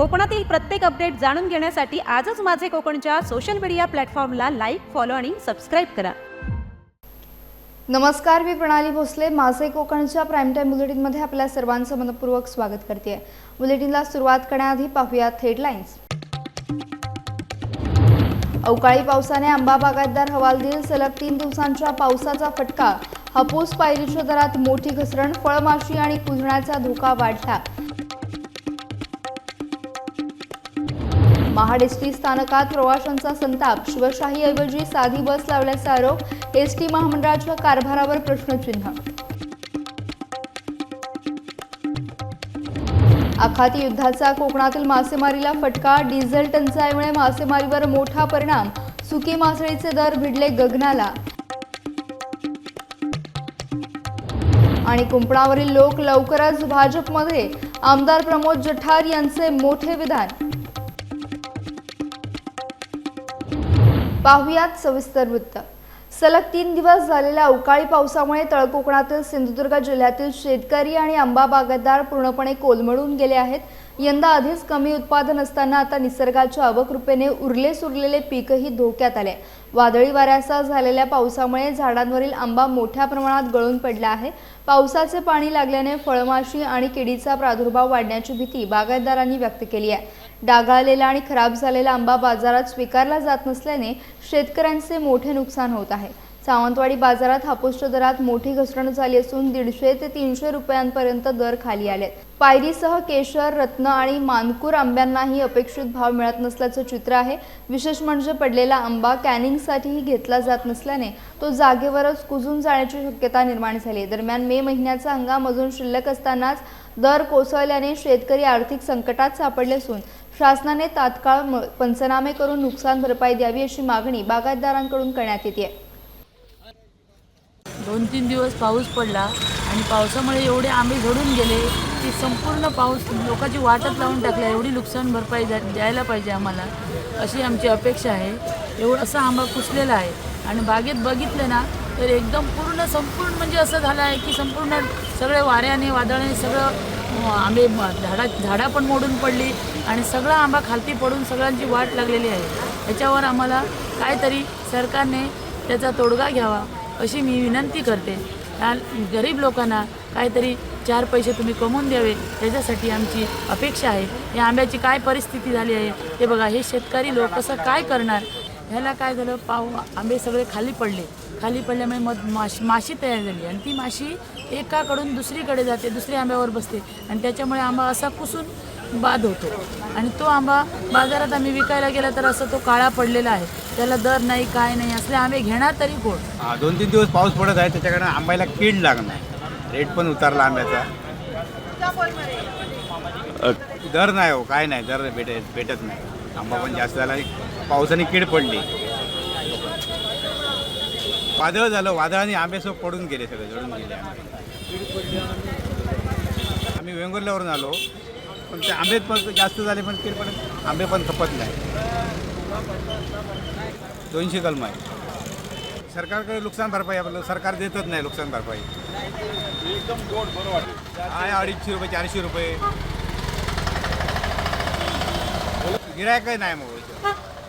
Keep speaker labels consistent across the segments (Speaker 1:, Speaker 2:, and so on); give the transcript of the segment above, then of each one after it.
Speaker 1: कोकणातील प्रत्येक अपडेट जाणून घेण्यासाठी आजच माझे कोकणच्या सोशल मीडिया प्लॅटफॉर्मला लाईक, फॉलो आणि सबस्क्राईब करा.
Speaker 2: नमस्कार, मी प्रणाली भोसले. माझे कोकणच्या प्राईम टाइम बुलेटिनमध्ये आपल्या सर्वांचं मनपूर्वक स्वागत करते. बुलेटिनला सुरुवात करण्याआधी पाहूयात हेडलाईन्स. अवकाळी पावसाने आंबा बागायतदार हवालदिल. सलग 3 दिवसांच्या पावसाचा फटका. हापूस पायरीच्या दरात मोठी घसरण. फळमाशी आणि कुजण्याचा धोका वाढला. महाड एसटी स्थानकात प्रवाशांचा संताप. शिवशाहीऐवजी साधी बस लावल्याचा आरोप. एसटी महामंडळाच्या कारभारावर प्रश्नचिन्ह. आखाती युद्धाचा कोकणातील मासेमारीला फटका. डिझेल टंचाईमुळे मासेमारीवर मोठा परिणाम. सुकी मासळीचे दर भिडले गगनाला. आणि कुंपणावरील लोक लवकरच भाजपमध्ये. आमदार प्रमोद जठार यांचे मोठे विधान. पाहुयात सविस्तर वृत्त. सलग 3 दिवस झालेल्या अवकाळी पावसामुळे तळकोकणातील सिंधुदुर्ग जिल्ह्यातील शेतकरी आणि आंबा बागायतदार पूर्णपणे कोलमडून गेले आहेत. यंदा आधीच कमी उत्पादन असताना आता निसर्गाच्या अवकृपेने उरले सुरलेले पीकही धोक्यात आले. वादळी वाऱ्यासह झालेल्या पावसामुळे झाडांवरील आंबा मोठ्या प्रमाणात गळून पडला आहे. पावसाचे पाणी लागल्याने फळमाशी आणि किडीचा प्रादुर्भाव वाढण्याची भीती बागायतदारांनी व्यक्त केली आहे. डागाळलेला आणि खराब झालेला आंबा बाजारात स्वीकारला जात नसल्याने शेतकऱ्यांचे मोठे नुकसान होत आहे. सावंतवाडी बाजारात हापूसच्या दरात मोठी घसरण झाली असून 150 ते 300 रुपयांपर्यंत दर खाली आले. पायरीसह केशर, रत्न आणि मानकूर आंब्यांनाही अपेक्षित भाव मिळत नसल्याचं चित्र आहे. विशेष म्हणजे पडलेला आंबा कॅनिंगसाठीही घेतला जात नसल्याने तो जागेवरच कुजून जाण्याची शक्यता निर्माण झाली. दरम्यान मे महिन्याचा हंगाम अजून शिल्लक असतानाच दर कोसळल्याने शेतकरी आर्थिक संकटात सापडले असून शासनाने तात्काळ पंचनामे करून नुकसान भरपाई द्यावी अशी मागणी बागायतदारांकडून करण्यात येते.
Speaker 3: 2-3 दिवस पाऊस पडला आणि पावसामुळे एवढे आंबे झडून गेले की संपूर्ण पाऊस लोकांची वाटच लावून टाकल्या. एवढी नुकसान भरपाई द्यायला पाहिजे आम्हाला अशी आमची अपेक्षा आहे. एवढं असा आंबा कुसलेला आहे आणि बागेत बघितलं ना तर एकदम संपूर्ण म्हणजे असं झालं आहे की संपूर्ण सगळे वाऱ्याने वादळाने सगळं आंबे झाडा पण मोडून पडली आणि सगळा आंबा खालती पडून सगळ्यांची वाट लागलेली आहे. याच्यावर आम्हाला काहीतरी सरकारने त्याचा तोडगा घ्यावा अशी मी विनंती करते. गरीब लोकांना काहीतरी 4 पैसे तुम्ही कमवून द्यावे त्याच्यासाठी आमची अपेक्षा आहे. या आंब्याची काय परिस्थिती झाली आहे ते बघा. हे शेतकरी लोक कसं काय करणार. ह्याला काय झालं, आंबे सगळे खाली पडल्यामुळे माशी तयार झाली आणि ती माशी एकाकडून दुसरीकडे जाते, दुसऱ्या आंब्यावर बसते आणि त्याच्यामुळे आंबा असा कुसून बाद होतो आणि तो आंबा बाजारात आम्ही विकायला गेला तर असं तो काळा पडलेला आहे. त्याला दर नाही, काय नाही. असले आंबे घेणार तरी कोण.
Speaker 4: 2-3 दिवस पाऊस पडत आहे त्याच्याकडे आंब्याला कीड लागणार. रेट पण उतारला आंब्याचा. दर नाही हो, काय नाही, दर भेटत नाही. आंबा पण जास्त झाला आणि पावसाने कीड पडली. वादळ झालं, वादळाने आंबे सगळं पडून गेले, सगळे जळून गेले. आम्ही वेंगुर्ल्यावरून आलो पण ते आंबे पण जास्त झाले पण कीड पण आंबे पण खपत नाही. 200 कलम आहे. सरकारकडे नुकसान भरपाई आपलं सरकार देतच नाही. नुकसान भरपाई आहे 250 रुपये 400 रुपये. गिरायक नाही मग.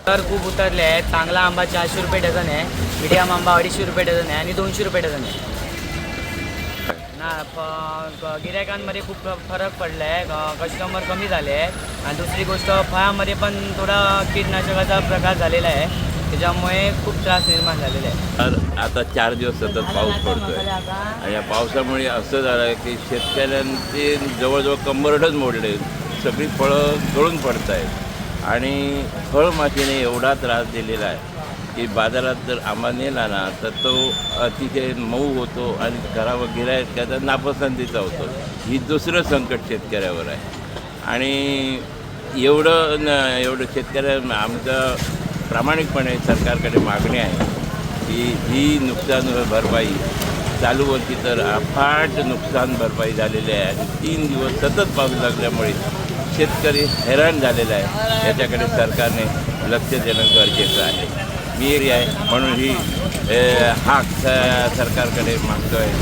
Speaker 5: दर खूप उतरले आहेत. चांगला आंबा 400 रुपये डझन आहे. मीडियम आंबा 250 रुपये डझन आहे आणि 200 रुपये डझन आहे ना. गिरायकांमध्ये खूप फरक पडला आहे. कस्टमर कमी झाले आहेत आणि दुसरी गोष्ट फळामध्ये पण थोडा कीटनाशकाचा प्रकार झालेला आहे. त्याच्यामुळे खूप त्रास निर्माण झालेला आहे.
Speaker 6: आता 4 दिवस सतत पाऊस पडतो आहे आणि या पावसामुळे असं झालं आहे की शेतकऱ्यांचे जवळजवळ कंबरडच मोडले. सगळी फळं गळून पडत आहेत आणि फळमाशीने एवढा त्रास दिलेला आहे की बाजारात जर आंबा नेला ना तर तो अतिशय मऊ होतो आणि घरावर गिरायकाचा नापसंतीचा होतो. ही दुसरं संकट शेतकऱ्यावर आहे आणि एवढं शेतकऱ्या आमचं प्रामाणिकपणे सरकारकडे मागणी आहे की ही नुकसान भरपाई चालू वर्षी तर अफाट नुकसान भरपाई झालेली आहे आणि 3 दिवस सतत पाऊस लागल्यामुळे शेतकरी हैराण झालेला आहे. याच्याकडे सरकारने लक्ष देणं गरजेचं आहे. मी आहे म्हणून ही हाक सरकारकडे मागतो आहे,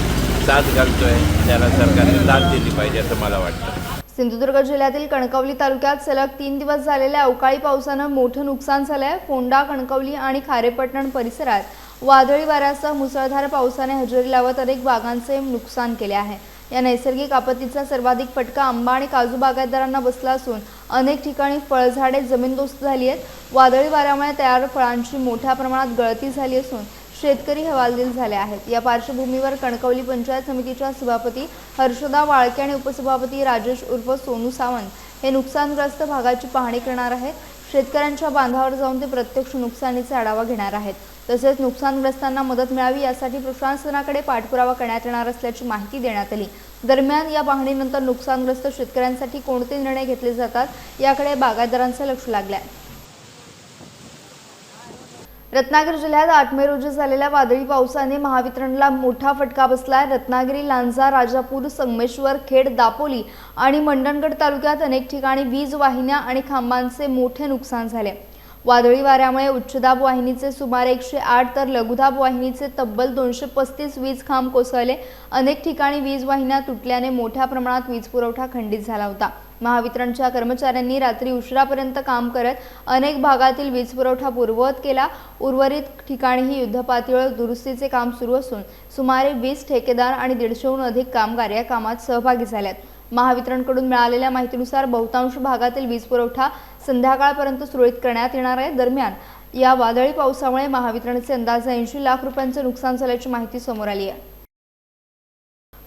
Speaker 6: साथ घालतो आहे. त्याला सरकारने साथ दिली पाहिजे असं मला वाटतं.
Speaker 2: सिंधुदुर्ग जिल्ह्यातील कणकवली तालुक्यात सलग 3 दिवस झालेल्या अवकाळी पावसानं मोठं नुकसान झालंय। फोंडा, कणकवली आणि खारेपटण परिसरात वादळी वाऱ्यासह मुसळधार पावसाने हजेरी लावत अनेक बागांचे नुकसान केले आहे। या नैसर्गिक आपत्तीचा सर्वाधिक फटका आंबा आणि काजू बागायतदारांना बसला असून अनेक ठिकाणी फळझाडे जमीनदोस्त झाली आहेत। वादळी वाऱ्यामुळे तयार फळांची मोठ्या प्रमाणात गळती झाली असून शेतकरी हवालदिल झाले आहेत। या पार्श्वभूमीवर कणकवली पंचायत समितीच्या सभापती हर्षदा वाळके आणि उपसभापती राजेश उर्फ सोनू सावंत हे नुकसानग्रस्त भागाची पाहणी करणार आहेत। शेतकऱ्यांच्या बांधावर जाऊन ते प्रत्यक्ष नुकसानीचा आढावा घेणार आहेत। तसेच नुकसानग्रस्तांना मदत मिळावी यासाठी प्रशासनाकडे पाठपुरावा करण्यात येणार असल्याची माहिती देण्यात आली। दरम्यान या पाहणीनंतर नुकसानग्रस्त शेतकऱ्यांसाठी कोणते निर्णय घेतले जातात याकडे बागायतदारांचं लक्ष लागलं आहे। रत्नागिरी जिल्ह्यात 8 मे रोजी झालेल्या वादळी पावसाने महावितरणला मोठा फटका बसलाय। रत्नागिरी, लांजा, राजापूर, संगमेश्वर, खेड, दापोली आणि मंडणगड तालुक्यात अनेक ठिकाणी वीज वाहिन्या आणि खांबांचे मोठे नुकसान झाले। वादळी वाऱ्यामुळे उच्चदाब वाहिनीचे सुमारे 108 तर लघुदाब वाहिनीचे तब्बल 235 वीज खांब कोसळले। अनेक ठिकाणी वीज वाहिन्या तुटल्याने मोठ्या प्रमाणात वीज पुरवठा खंडित झाला होता। महावितरणच्या कर्मचाऱ्यांनी रात्री उशिरापर्यंत काम करत अनेक भागातील वीज पुरवठा पूर्ववत केला। उर्वरित ठिकाणीही युद्धपातळीवर दुरुस्तीचे काम सुरू असून सुमारे 20 ठेकेदार आणि 150हून अधिक कामगार या कामात सहभागी झालेत। महावितरणकडून मिळालेल्या माहितीनुसार बहुतांश भागातील वीज पुरवठा संध्याकाळपर्यंत सुरळीत करण्यात येणार आहे। दरम्यान या वादळी पावसामुळे महावितरणचे अंदाजे 80 लाख रुपयांचे नुकसान झाल्याची माहिती समोर आली आहे।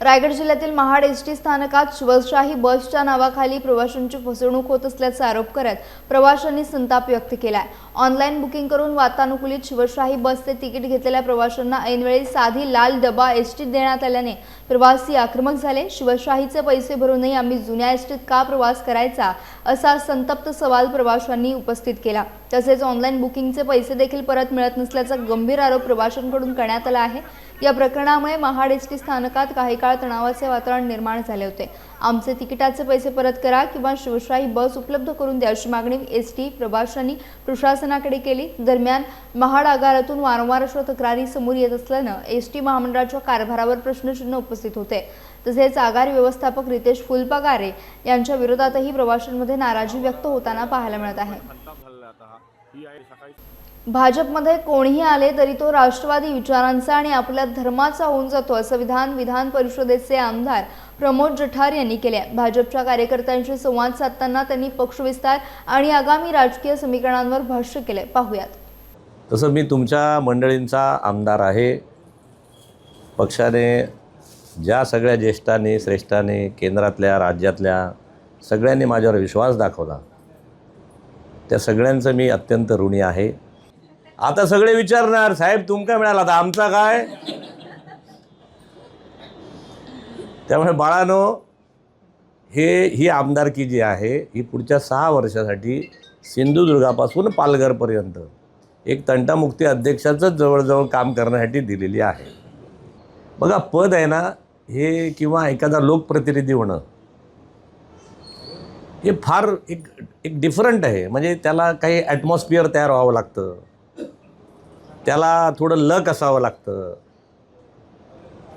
Speaker 2: रायगड जिल्ह्यातील महाड एसटी स्थानकात शिवशाही बसच्या नावाखाली प्रवाशांची फसवणूक होत असल्याचा आरोप करत प्रवाशांनी संताप व्यक्त केलाय। ऑनलाईन बुकिंग करून वातानुकूलित शिवशाही बसचे तिकीट घेतलेल्या प्रवाशांना ऐनवेळी साधी लाल डबा एसटीत देण्यात आल्याने प्रवासी आक्रमक झाले। शिवशाहीचे पैसे भरूनही आम्ही जुन्या एसटीत का प्रवास करायचा असा संतप्त सवाल प्रवाशांनी उपस्थित केला। तसेच ऑनलाईन बुकिंगचे पैसे देखील परत मिळत नसल्याचा गंभीर आरोप प्रवाशांकडून करण्यात आला आहे। या प्रकरणामुळे महाड एसटी स्थानकात काही काळ तणावाचे वातावरण निर्माण झाले होते। आमचे तिकिटाचे पैसे परत करा किंवा शिवशाही बस उपलब्ध करून द्या अशी मागणी एसटी प्रवाशांनी प्रशासनाकडे केली। दरम्यान महाड आगारातून वारंवार अशा तक्रारी समोर येत असल्यानं एसटी महामंडळाच्या कारभारावर प्रश्नचिन्ह उपस्थित होते। तसेच आगार व्यवस्थापक रितेश फुलपगारे यांच्या विरोधातही प्रवाशांमध्ये नाराजी व्यक्त होताना पाहायला मिळत आहे। भाजपमध्ये कोणीही आले तरी तो राष्ट्रवादी विचारांचा आणि आपल्या धर्माचा होऊन जातो असं विधान परिषदेचे आमदार प्रमोद जठार यांनी केले। भाजपच्या कार्यकर्त्यांशी संवाद साधताना त्यांनी पक्षविस्तार आणि आगामी राजकीय समीकरणांवर भाष्य केले। पाहूयात।
Speaker 7: तसं मी तुमच्या मंडळींचा आमदार आहे। पक्षाने ज्या सगळ्या ज्येष्ठांनी श्रेष्ठांनी केंद्रातल्या राज्यातल्या सगळ्यांनी माझ्यावर विश्वास दाखवला त्या सगळ्यांचं मी अत्यंत ऋणी आहे। आता सगळे विचारणार साहेब तुमका मिळाला आता आमचा काय। त्यामुळे बाळानो ही आमदारकी जी आहे ही पुढच्या 6 वर्षासाठी सिंधुदुर्गापासून पालघरपर्यंत एक तंटामुक्ती अध्यक्षाचंच जवळजवळ काम करण्यासाठी दिलेली आहे। बघा पद आहे ना हे किंवा एखादा लोकप्रतिनिधी होणं हे फार एक डिफरंट आहे। म्हणजे त्याला काही ॲटमॉस्फिअर तयार व्हावं लागतं, त्याला थोडं लक असावं लागतं,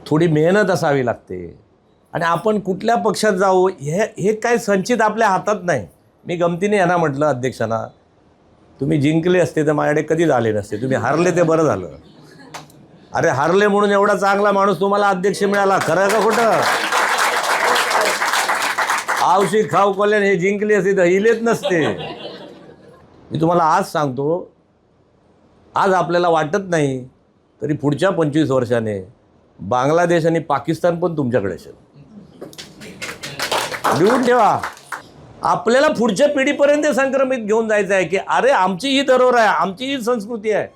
Speaker 7: थोडी मेहनत असावी लागते। आणि आपण कुठल्या पक्षात जाऊ हे काय संचित आपल्या हातात नाही। मी गमतीने यांना म्हटलं अध्यक्षांना तुम्ही जिंकले असते तर माझ्याकडे कधी झाले नसते, तुम्ही हारले ते बरं झालं। अरे हारले म्हणून एवढा चांगला माणूस तुम्हाला अध्यक्ष मिळाला, खरं का खोटं? आवशी खाऊ कल्याण हे जिंकले असते तर हिलेच नसते। मी तुम्हाला आज सांगतो आज आपल्याला वाटत नाही तरी पुढच्या 25 वर्षाने बांगलादेश आणि पाकिस्तान पण तुमच्याकडे असेल। लिहून ठेवा। आपल्याला पुढच्या पिढीपर्यंत संक्रमित घेऊन जायचं आहे की अरे आमची ही धरोहर आहे, आमची ही संस्कृती आहे,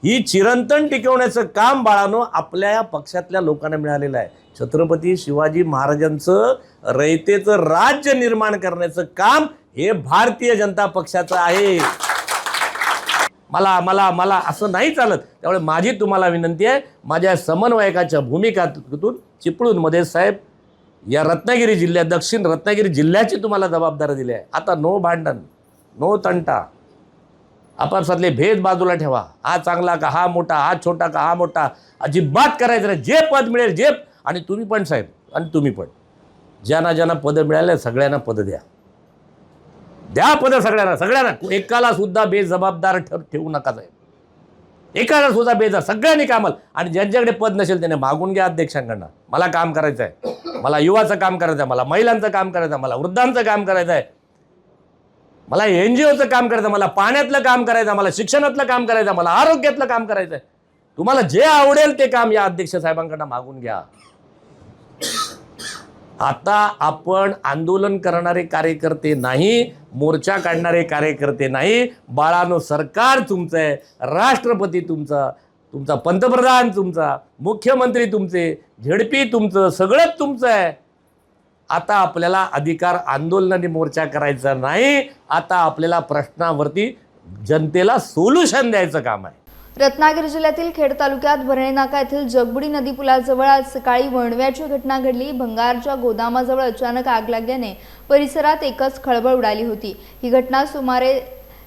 Speaker 7: ही चिरंतन टिकवण्याचं काम बाळानो आपल्या या पक्षातल्या लोकांना मिळालेलं आहे। छत्रपती शिवाजी महाराजांचं रयतेचं राज्य निर्माण करण्याचं काम हे भारतीय जनता पक्षाचं आहे। मला असं नाही चालत। त्यामुळे माझी तुम्हाला विनंती आहे माझ्या समन्वयकाच्या भूमिकातून चिपळूणमध्ये साहेब या रत्नागिरी जिल्ह्यात दक्षिण रत्नागिरी जिल्ह्याची तुम्हाला जबाबदारी दिली आहे। आता नो भांडण, नो तंटा, आपापसातले भेद बाजूला ठेवा। हा चांगला का हा मोठा, हा छोटा का हा मोठा, अजिबात करायचं नाही। जे पद मिळेल जे, आणि तुम्ही पण साहेब आणि तुम्ही पण ज्यांना ज्यांना पदं मिळाले सगळ्यांना पदं द्या, द्या पदं सगळ्यांना. एकाला सुद्धा बेजबाबदार ठेवू नका साहेब, एकाला सुद्धा सगळ्यांनी कामाला. आणि ज्यांच्याकडे पद नसेल त्याने मागून घ्या अध्यक्षांकडनं, मला काम करायचं आहे, मला युवाचं काम करायचं आहे, मला महिलांचं काम करायचं आहे, मला वृद्धांचं काम करायचं आहे, मला NGOचं काम करायचं, मला पाण्यातलं काम करायचं, मला शिक्षणातलं काम करायचं, मला आरोग्यातलं काम करायचं आहे. तुम्हाला जे आवडेल ते काम या अध्यक्ष साहेबांकडनं मागून घ्या. आता आपण आंदोलन करणारे कार्यकर्ते नाही, मोर्चा काढणारे कार्यकर्ते नाही. बाळानो, सरकार तुमचं आहे, राष्ट्रपती तुमचा, तुमचा पंतप्रधान तुमचा, मुख्यमंत्री तुमचे, झेडपी तुमचं, सगळंच तुमचं आहे. आता आपल्याला अधिकार आंदोलनाने मोर्चा करायचा नाही, आता आपल्याला प्रश्नावरती जनतेला सोल्युशन द्यायचं काम आहे.
Speaker 2: रत्नागिरी जिल्ह्यातील खेड तालुक्यात भरणे नाका येथील जगबुडी नदी पुलाजवळ आज सकाळी वणव्याची घटना घडली. भंगारच्या गोदामाजवळ अचानक आग लागल्याने परिसरात एकच खळबळ उडाली होती. ही घटना सुमारे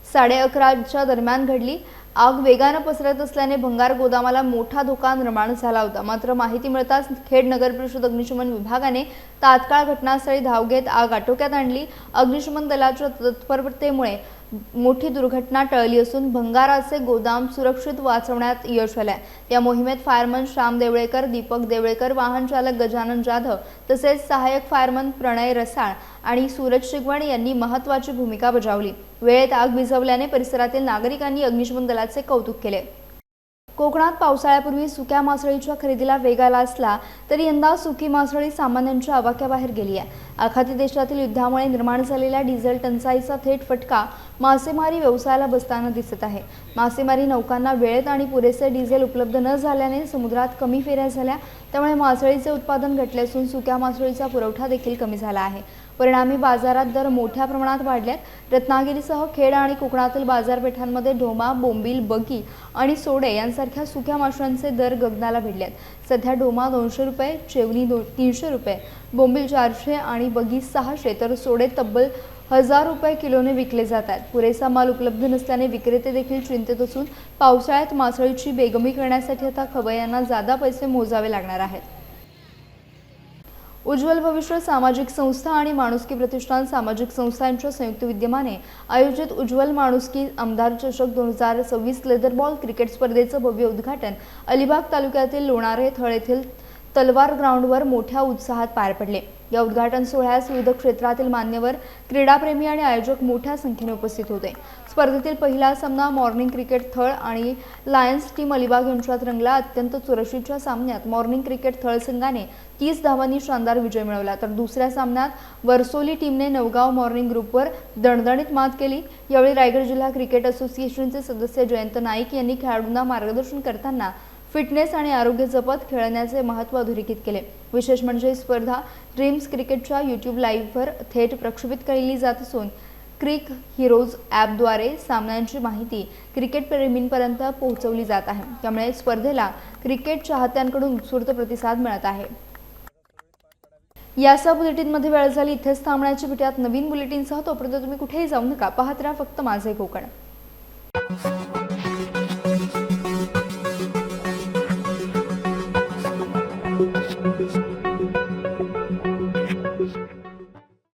Speaker 2: 11:30च्या दरम्यान घडली. आग वेगानं पसरत असल्याने भंगार गोदामाला मोठा धोका निर्माण झाला होता. मात्र माहिती मिळताच खेड नगर परिषद अग्निशमन विभागाने तात्काळ घटनास्थळी धाव घेत आग आटोक्यात आणली. अग्निशमन दलाच्या तत्परतेमुळे मोठी दुर्घटना टळली असून भंगाराचे गोदाम सुरक्षित वाचवण्यात यश आले. या मोहिमेत फायरमन श्याम देवळेकर, दीपक देवळेकर, वाहन चालक गजानन जाधव तसेच सहाय्यक फायरमन प्रणय रसाळ आणि सूरज शिगवण यांनी महत्त्वाची भूमिका बजावली. वेळेत आग विझवल्याने परिसरातील नागरिकांनी अग्निशमन दलाचे कौतुक केले. कोकणात पावसाळ्यापूर्वी सुक्या मासळीच्या खरेदीला वेग आला असला तरी यंदा सुकी मासळी सामान्यांच्या आवाक्याबाहेर गेली आहे. आखाती देशातील युद्धामुळे निर्माण झालेल्या डिझेल टंचाईचा थेट फटका मासेमारी व्यवसायाला बसताना दिसत आहे. मासेमारी नौकांना वेळेत आणि पुरेसे डिझेल उपलब्ध न झाल्याने समुद्रात कमी फेऱ्या झाल्या, त्यामुळे मासळीचे उत्पादन घटले असून सुक्या मासळीचा पुरवठा देखील कमी झाला आहे. परिणामी बाजारात दर मोठ्या प्रमाणात वाढल्यात. रत्नागिरीसह खेड आणि कोकणातील बाजारपेठांमध्ये ढोमा, बोंबील, बगी आणि सोडे यांसारख्या सुक्या माशांचे दर गगनाला भिडल्यात. सध्या ढोमा 200 रुपये, चेवणी 300 रुपये, बोंबील 400 आणि बगी 600 तर सोडे तब्बल 1000 रुपये किलोने विकले जातात. पुरेसा माल उपलब्ध नसल्याने विक्रेते देखील चिंतेत असून पावसाळ्यात मासळीची बेगमी करण्यासाठी आता खवय्यांना जादा पैसे मोजावे लागणार आहेत. उज्ज्वल भविष्य सामाजिक संस्था आणि माणुसकी प्रतिष्ठान सामाजिक संस्थांच्या संयुक्त विद्यमाने आयोजित उज्ज्वल माणुसकी आमदार चषक 2026 लेदरबॉल क्रिकेट स्पर्धेचं भव्य उद्घाटन अलिबाग तालुक्यातील लोणारे थळ येथील तलवार ग्राउंडवर मोठ्या उत्साहात पार पडले. या उद्घाटन सोहळ्यास विविध क्षेत्रातील मान्यवर, क्रीडाप्रेमी आणि आयोजक मोठ्या संख्येने उपस्थित होते. स्पर्धेतील पहिला सामना मॉर्निंग क्रिकेट थळ आणि लायन्स टीम अलिबाग यांच्यात रंगला. अत्यंत चुरशीच्या सामन्यात मॉर्निंग क्रिकेट थळ संघाने 30 धावांनी शानदार विजय मिळवला, तर दुसऱ्या सामन्यात वर्सोली टीमने नवगाव मॉर्निंग ग्रुपवर दणदणीत मात केली. यावेळी रायगड जिल्हा क्रिकेट असोसिएशनचे सदस्य जयंत नाईक यांनी खेळाडूंना मार्गदर्शन करताना फिटनेस आणि आरोग्य जपत खेळण्याचे महत्त्व अधोरेखित केले. विशेष म्हणजे स्पर्धा ड्रीम्स क्रिकेटच्या YouTube लाईव्हवर थेट प्रक्षेपित केली जात असून क्रिक हिरोज ॲपद्वारे सामन्यांची माहिती क्रिकेट प्रेमींपर्यंत पोहोचवली जात आहे. त्यामुळे स्पर्धेला क्रिकेट चाहत्यांकडून उत्स्फूर्त प्रतिसाद मिळत आहे. यासह बुलेटिनमध्ये वेळ झाली इथेच थांबण्याची. भेटूयात नवीन बुलेटिनसह. तोपर्यंत तुम्ही कुठेही जाऊ नका. पाहत राहा फक्त माझे कोकण.